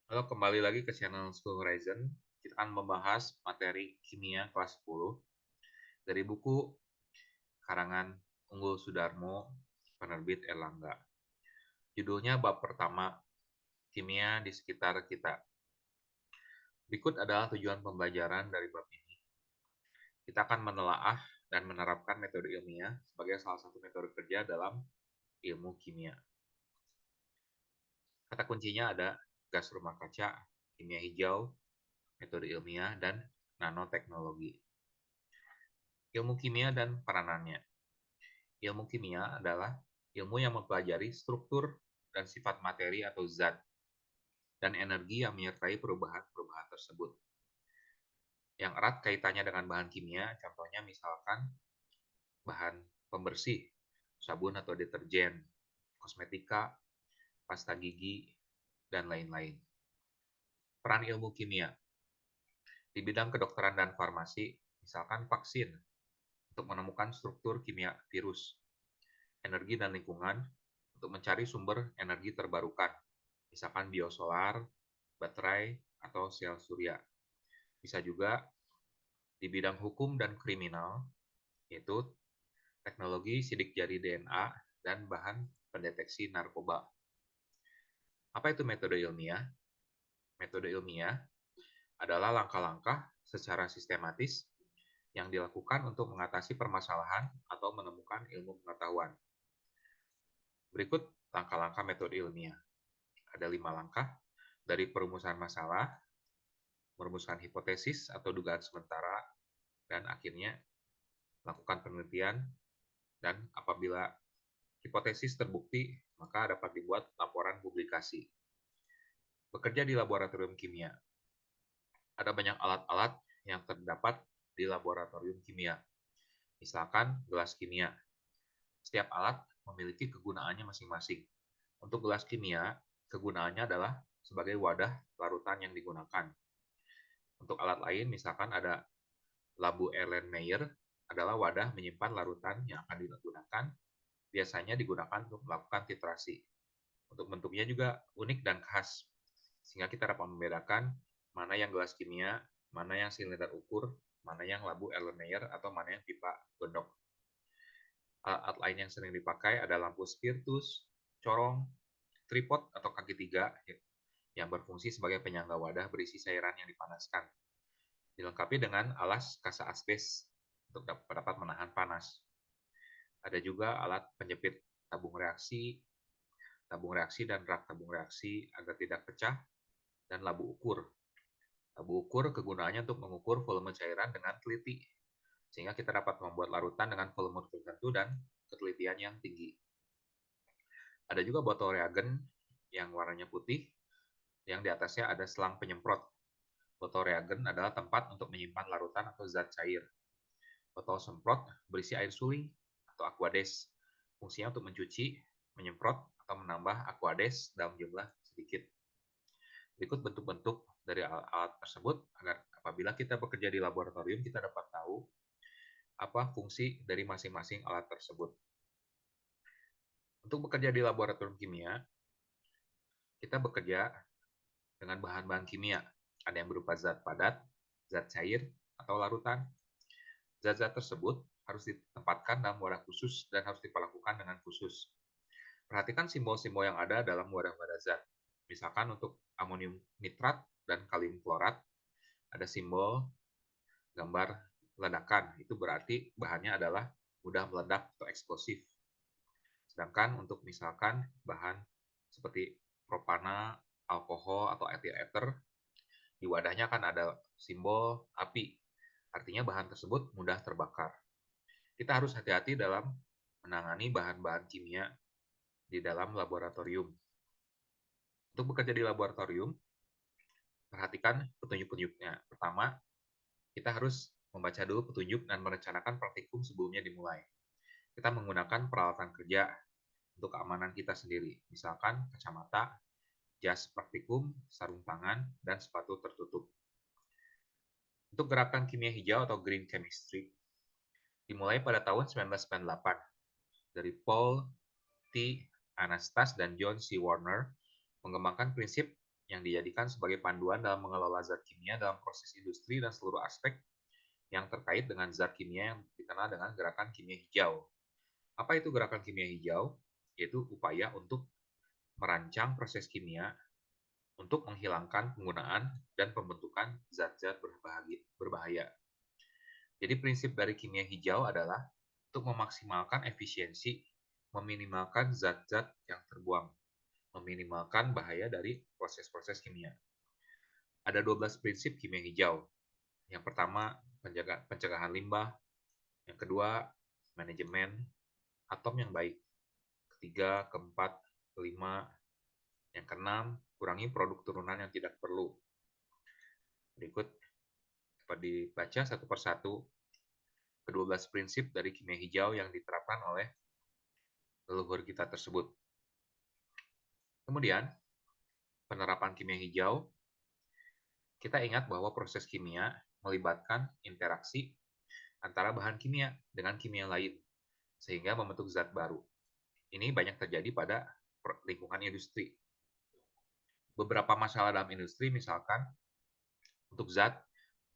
Halo, kembali lagi ke channel School Horizon. Kita akan membahas materi kimia kelas 10 dari buku karangan Unggul Sudarmo, penerbit Erlangga. Judulnya bab pertama, kimia di sekitar kita. Berikut adalah tujuan pembelajaran dari bab ini. Kita akan menelaah dan menerapkan metode ilmiah sebagai salah satu metode kerja dalam ilmu kimia. Kata kuncinya ada gas rumah kaca, kimia hijau, metode ilmiah, dan nanoteknologi. Ilmu kimia dan peranannya. Ilmu kimia adalah ilmu yang mempelajari struktur dan sifat materi atau zat dan energi yang menyertai perubahan-perubahan tersebut. Yang erat kaitannya dengan bahan kimia, contohnya misalkan bahan pembersih, sabun atau deterjen, kosmetika, pasta gigi, dan lain-lain. Peran ilmu kimia di bidang kedokteran dan farmasi, misalkan vaksin, untuk menemukan struktur kimia virus, energi dan lingkungan, untuk mencari sumber energi terbarukan, misalkan biosolar, baterai, atau sel surya. Bisa juga di bidang hukum dan kriminal, yaitu teknologi sidik jari DNA dan bahan pendeteksi narkoba. Apa itu metode ilmiah? Metode ilmiah adalah langkah-langkah secara sistematis yang dilakukan untuk mengatasi permasalahan atau menemukan ilmu pengetahuan. Berikut langkah-langkah metode ilmiah. Ada 5 langkah, dari perumusan masalah, merumuskan hipotesis atau dugaan sementara, dan akhirnya lakukan penelitian, dan apabila hipotesis terbukti, maka dapat dibuat laporan publikasi. Bekerja di laboratorium kimia. Ada banyak alat-alat yang terdapat di laboratorium kimia. Misalkan gelas kimia. Setiap alat memiliki kegunaannya masing-masing. Untuk gelas kimia, kegunaannya adalah sebagai wadah larutan yang digunakan. Untuk alat lain, misalkan ada labu Erlenmeyer, adalah wadah menyimpan larutan yang akan digunakan, biasanya digunakan untuk melakukan titrasi. Untuk bentuknya juga unik dan khas, sehingga kita dapat membedakan mana yang gelas kimia, mana yang silinder ukur, mana yang labu Erlenmeyer, atau mana yang pipa gondok. Alat lain yang sering dipakai ada lampu spiritus, corong, tripod atau kaki tiga yang berfungsi sebagai penyangga wadah berisi cairan yang dipanaskan. Dilengkapi dengan alas kasa asbes untuk dapat menahan panas. Ada juga alat penjepit tabung reaksi dan rak tabung reaksi agar tidak pecah, dan labu ukur. Labu ukur kegunaannya untuk mengukur volume cairan dengan teliti, sehingga kita dapat membuat larutan dengan volume tertentu dan ketelitian yang tinggi. Ada juga botol reagen yang warnanya putih, yang di atasnya ada selang penyemprot. Botol reagen adalah tempat untuk menyimpan larutan atau zat cair. Botol semprot berisi air suling atau aquades. Fungsinya untuk mencuci, menyemprot, atau menambah aquades dalam jumlah sedikit. Berikut bentuk-bentuk dari alat tersebut agar apabila kita bekerja di laboratorium kita dapat tahu apa fungsi dari masing-masing alat tersebut. Untuk bekerja di laboratorium kimia, kita bekerja dengan bahan-bahan kimia. Ada yang berupa zat padat, zat cair, atau larutan. Zat-zat tersebut harus ditempatkan dalam wadah khusus dan harus diperlakukan dengan khusus. Perhatikan simbol-simbol yang ada dalam wadah-wadah zat. Misalkan untuk amonium nitrat dan kalium klorat, ada simbol gambar ledakan. Itu berarti bahannya adalah mudah meledak atau eksplosif. Sedangkan untuk misalkan bahan seperti propana, alkohol, atau etil ether, di wadahnya kan ada simbol api. Artinya bahan tersebut mudah terbakar. Kita harus hati-hati dalam menangani bahan-bahan kimia di dalam laboratorium. Untuk bekerja di laboratorium, perhatikan petunjuk-petunjuknya. Pertama, kita harus membaca dulu petunjuk dan merencanakan praktikum sebelumnya dimulai. Kita menggunakan peralatan kerja untuk keamanan kita sendiri, misalkan kacamata, jas praktikum, sarung tangan, dan sepatu tertutup. Untuk gerakan kimia hijau atau green chemistry, dimulai pada tahun 1998 dari Paul T. Anastas dan John C. Warner mengembangkan prinsip yang dijadikan sebagai panduan dalam mengelola zat kimia dalam proses industri dan seluruh aspek yang terkait dengan zat kimia yang dikenal dengan gerakan kimia hijau. Apa itu gerakan kimia hijau? Yaitu upaya untuk merancang proses kimia untuk menghilangkan penggunaan dan pembentukan zat-zat berbahaya. Jadi prinsip dari kimia hijau adalah untuk memaksimalkan efisiensi, meminimalkan zat-zat yang terbuang, meminimalkan bahaya dari proses-proses kimia. Ada 12 prinsip kimia hijau. Yang pertama, pencegahan limbah. Yang kedua, manajemen atom yang baik. Ketiga, keempat, kelima. Yang keenam, kurangi produk turunan yang tidak perlu. Berikut dapat dibaca satu persatu ke-12 prinsip dari kimia hijau yang diterapkan oleh leluhur kita tersebut. Kemudian, penerapan kimia hijau, kita ingat bahwa proses kimia melibatkan interaksi antara bahan kimia dengan kimia lain, sehingga membentuk zat baru. Ini banyak terjadi pada lingkungan industri. Beberapa masalah dalam industri, misalkan, untuk zat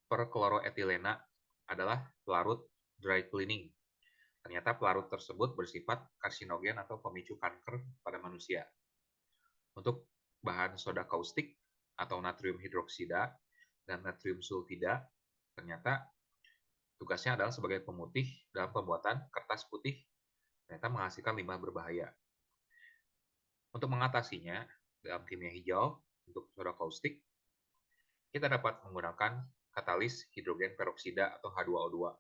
perkloroetilena adalah pelarut dry cleaning. Ternyata pelarut tersebut bersifat karsinogen atau pemicu kanker pada manusia. Untuk bahan soda kaustik atau natrium hidroksida dan natrium sulfida, ternyata tugasnya adalah sebagai pemutih dalam pembuatan kertas putih, ternyata menghasilkan limbah berbahaya. Untuk mengatasinya, dalam kimia hijau, untuk soda kaustik, kita dapat menggunakan katalis hidrogen peroksida atau H2O2.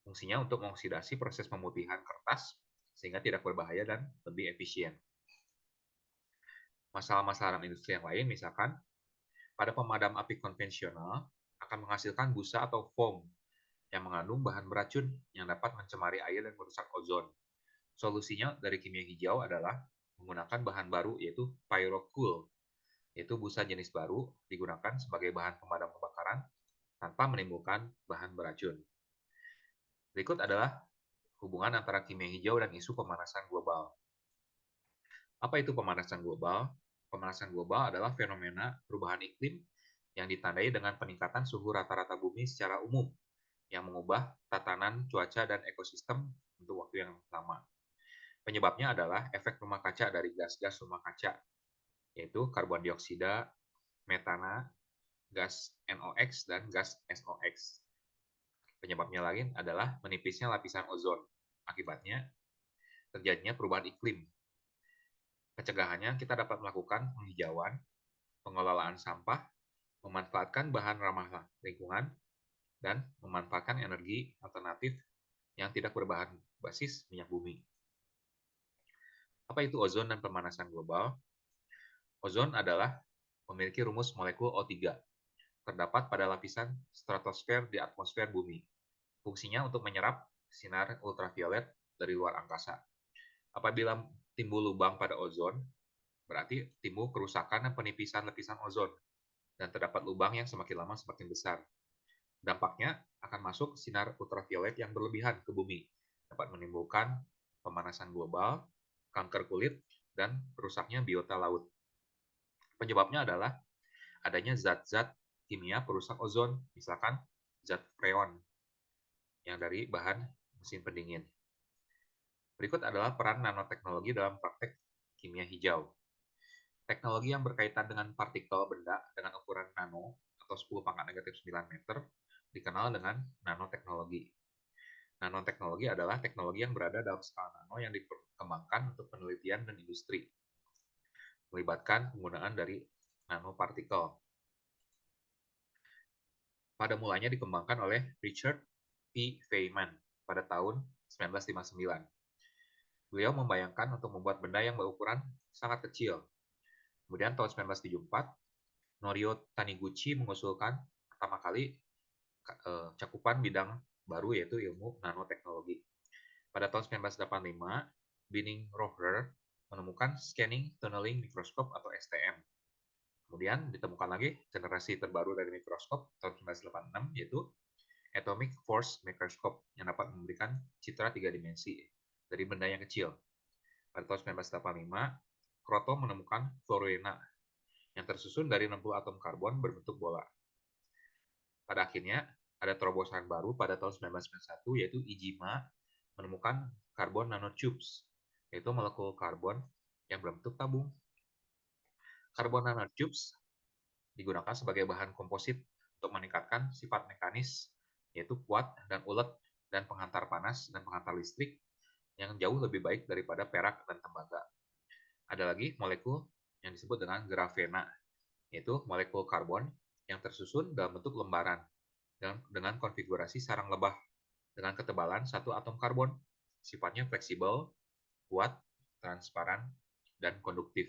Fungsinya untuk mengoksidasi proses pemutihan kertas sehingga tidak berbahaya dan lebih efisien. Masalah-masalah dalam industri yang lain, misalkan pada pemadam api konvensional akan menghasilkan busa atau foam yang mengandung bahan beracun yang dapat mencemari air dan merusak ozon. Solusinya dari kimia hijau adalah menggunakan bahan baru yaitu pyrocool, yaitu busa jenis baru digunakan sebagai bahan pemadam kebakaran tanpa menimbulkan bahan beracun. Berikut adalah hubungan antara kimia hijau dan isu pemanasan global. Apa itu pemanasan global? Pemanasan global adalah fenomena perubahan iklim yang ditandai dengan peningkatan suhu rata-rata bumi secara umum yang mengubah tatanan cuaca dan ekosistem untuk waktu yang lama. Penyebabnya adalah efek rumah kaca dari gas-gas rumah kaca, yaitu karbon dioksida, metana, gas NOx, dan gas SOx. Penyebabnya lain adalah menipisnya lapisan ozon. Akibatnya, terjadinya perubahan iklim. Pencegahannya, kita dapat melakukan penghijauan, pengelolaan sampah, memanfaatkan bahan ramah lingkungan, dan memanfaatkan energi alternatif yang tidak berbahan basis minyak bumi. Apa itu ozon dan pemanasan global? Ozon adalah memiliki rumus molekul O3, terdapat pada lapisan stratosfer di atmosfer bumi. Fungsinya untuk menyerap sinar ultraviolet dari luar angkasa. Apabila timbul lubang pada ozon, berarti timbul kerusakan dan penipisan lapisan ozon, dan terdapat lubang yang semakin lama semakin besar. Dampaknya akan masuk sinar ultraviolet yang berlebihan ke bumi, dapat menimbulkan pemanasan global, kanker kulit, dan rusaknya biota laut. Penyebabnya adalah adanya zat-zat kimia perusak ozon, misalkan zat freon yang dari bahan mesin pendingin. Berikut adalah peran nanoteknologi dalam praktek kimia hijau. Teknologi yang berkaitan dengan partikel benda dengan ukuran nano atau 10⁻⁹ meter dikenal dengan nanoteknologi. Nanoteknologi adalah teknologi yang berada dalam skala nano yang dikembangkan untuk penelitian dan industri, melibatkan penggunaan dari nanopartikel. Pada mulanya dikembangkan oleh Richard P. Feynman pada tahun 1959. Beliau membayangkan untuk membuat benda yang berukuran sangat kecil. Kemudian tahun 1974, Norio Taniguchi mengusulkan pertama kali cakupan bidang baru yaitu ilmu nanoteknologi. Pada tahun 1985, Binning-Rohrer menemukan Scanning Tunneling Microscope atau STM. Kemudian ditemukan lagi generasi terbaru dari mikroskop tahun 1986 yaitu Atomic Force Microscope yang dapat memberikan citra 3 dimensi dari benda yang kecil. Pada tahun 1985, Kroto menemukan fluorina yang tersusun dari 60 atom karbon berbentuk bola. Pada akhirnya, ada terobosan baru pada tahun 1991, yaitu Ijima menemukan karbon nanotubes, yaitu molekul karbon yang berbentuk tabung. Karbon nanotubes digunakan sebagai bahan komposit untuk meningkatkan sifat mekanis, yaitu kuat dan ulet, dan penghantar panas dan penghantar listrik yang jauh lebih baik daripada perak dan tembaga. Ada lagi molekul yang disebut dengan grafena, yaitu molekul karbon yang tersusun dalam bentuk lembaran dengan konfigurasi sarang lebah dengan ketebalan satu atom karbon, sifatnya fleksibel, kuat, transparan, dan konduktif.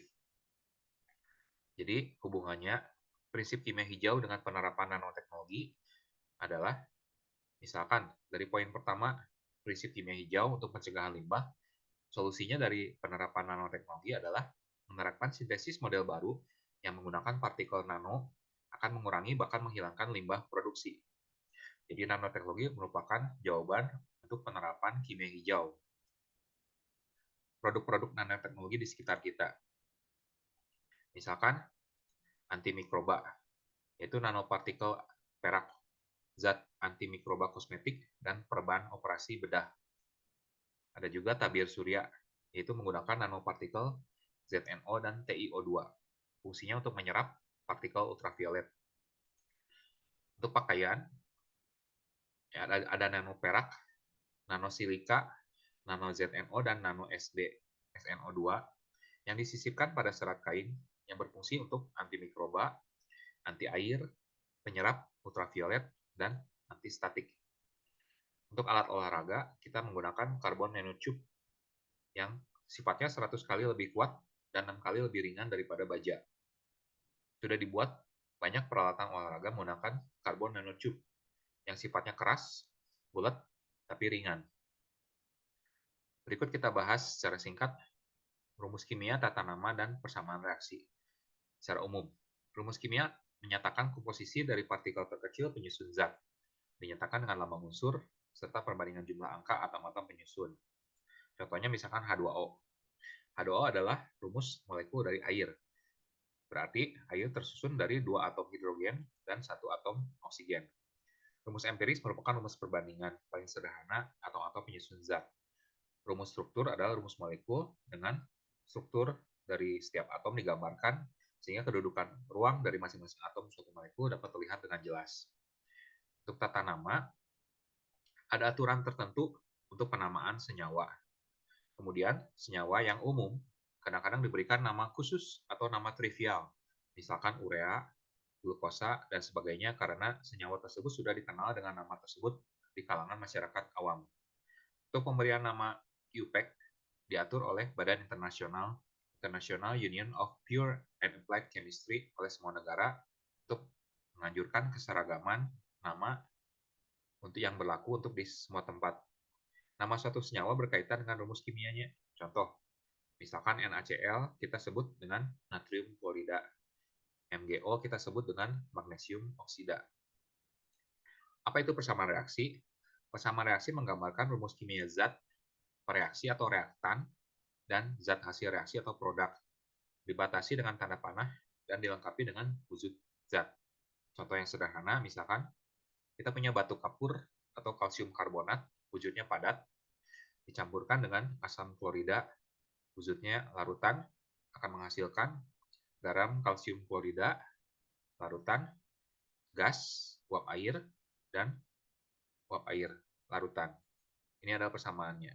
Jadi hubungannya prinsip kimia hijau dengan penerapan nanoteknologi adalah misalkan dari poin pertama prinsip kimia hijau untuk pencegahan limbah, solusinya dari penerapan nanoteknologi adalah menerapkan sintesis model baru yang menggunakan partikel nano akan mengurangi bahkan menghilangkan limbah produksi. Jadi nanoteknologi merupakan jawaban untuk penerapan kimia hijau. Produk-produk nanoteknologi di sekitar kita. Misalkan antimikroba, yaitu nanopartikel perak, zat antimikroba kosmetik, dan perban operasi bedah. Ada juga tabir surya, yaitu menggunakan nanopartikel ZNO dan TiO2. Fungsinya untuk menyerap partikel ultraviolet. Untuk pakaian, ya ada nano perak, nano silika, nano ZNO, dan nano SnO2 yang disisipkan pada serat kain yang berfungsi untuk antimikroba, anti air, penyerap ultraviolet, dan antistatik. Untuk alat olahraga, kita menggunakan karbon nanotube yang sifatnya 100 kali lebih kuat dan 6 kali lebih ringan daripada baja. Sudah dibuat banyak peralatan olahraga menggunakan karbon nanotube yang sifatnya keras, bulat, tapi ringan. Berikut kita bahas secara singkat rumus kimia, tata nama, dan persamaan reaksi. Secara umum, rumus kimia menyatakan komposisi dari partikel terkecil penyusun zat, dinyatakan dengan lambang unsur, serta perbandingan jumlah angka atom-atom penyusun. Contohnya misalkan H2O. H2O adalah rumus molekul dari air. Berarti air tersusun dari 2 atom hidrogen dan 1 atom oksigen. Rumus empiris merupakan rumus perbandingan paling sederhana atau penyusun zat. Rumus struktur adalah rumus molekul dengan struktur dari setiap atom digambarkan sehingga kedudukan ruang dari masing-masing atom suatu molekul dapat terlihat dengan jelas. Untuk tata nama, ada aturan tertentu untuk penamaan senyawa. Kemudian, senyawa yang umum kadang-kadang diberikan nama khusus atau nama trivial, misalkan urea, glukosa, dan sebagainya karena senyawa tersebut sudah dikenal dengan nama tersebut di kalangan masyarakat awam. Untuk pemberian nama UPEC diatur oleh Badan International Union of Pure and Applied Chemistry oleh semua negara untuk menganjurkan keseragaman nama untuk yang berlaku untuk di semua tempat. Nama suatu senyawa berkaitan dengan rumus kimianya. Contoh, misalkan NaCl kita sebut dengan natrium klorida. MgO kita sebut dengan magnesium oksida. Apa itu persamaan reaksi? Persamaan reaksi menggambarkan rumus kimia zat, reaksi atau reaktan, dan zat hasil reaksi atau produk. Dibatasi dengan tanda panah dan dilengkapi dengan wujud zat. Contoh yang sederhana, misalkan kita punya batu kapur atau kalsium karbonat, wujudnya padat, dicampurkan dengan asam klorida, wujudnya larutan, akan menghasilkan garam kalsium klorida, larutan, gas, uap air, dan uap air larutan. Ini adalah persamaannya.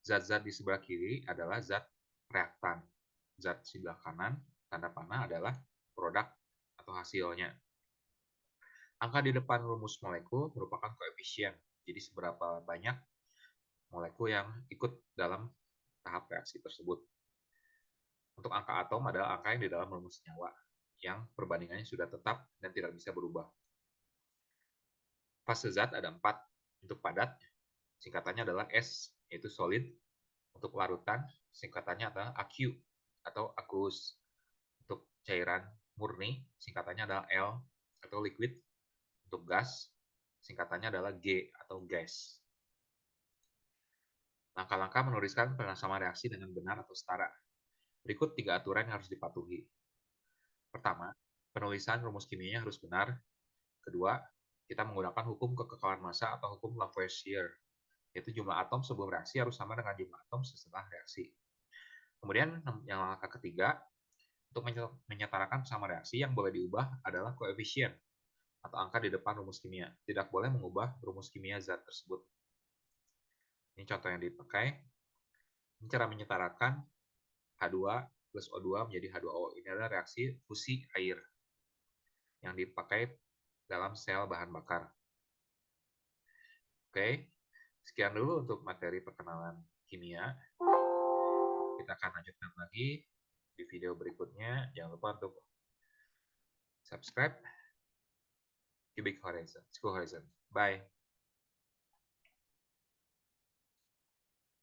Zat-zat di sebelah kiri adalah zat reaktan. Zat sebelah kanan, tanda panah adalah produk atau hasilnya. Angka di depan rumus molekul merupakan koefisien, jadi seberapa banyak molekul yang ikut dalam tahap reaksi tersebut. Untuk angka atom adalah angka yang di dalam rumus senyawa, yang perbandingannya sudah tetap dan tidak bisa berubah. Fase zat ada 4. Untuk padat, singkatannya adalah S, yaitu solid. Untuk larutan, singkatannya adalah AQ, atau aqueous. Untuk cairan murni, singkatannya adalah L, atau liquid. Untuk gas, singkatannya adalah G, atau gas. Langkah-langkah menuliskan persamaan reaksi dengan benar atau setara. Berikut 3 aturan yang harus dipatuhi. Pertama, penulisan rumus kimianya harus benar. Kedua, kita menggunakan hukum kekekalan massa atau hukum Lavoisier, yaitu jumlah atom sebelum reaksi harus sama dengan jumlah atom setelah reaksi. Kemudian yang langkah ketiga, untuk menyetarakan sama reaksi yang boleh diubah adalah koefisien atau angka di depan rumus kimia. Tidak boleh mengubah rumus kimia zat tersebut. Ini contoh yang dipakai. Ini cara menyetarakan H2 plus O2 menjadi H2O. Ini adalah reaksi fusi air yang dipakai dalam sel bahan bakar. Oke, sekian dulu untuk materi perkenalan kimia. Kita akan lanjutkan lagi di video berikutnya. Jangan lupa untuk subscribe Cubic Horizon, School Horizon. Bye.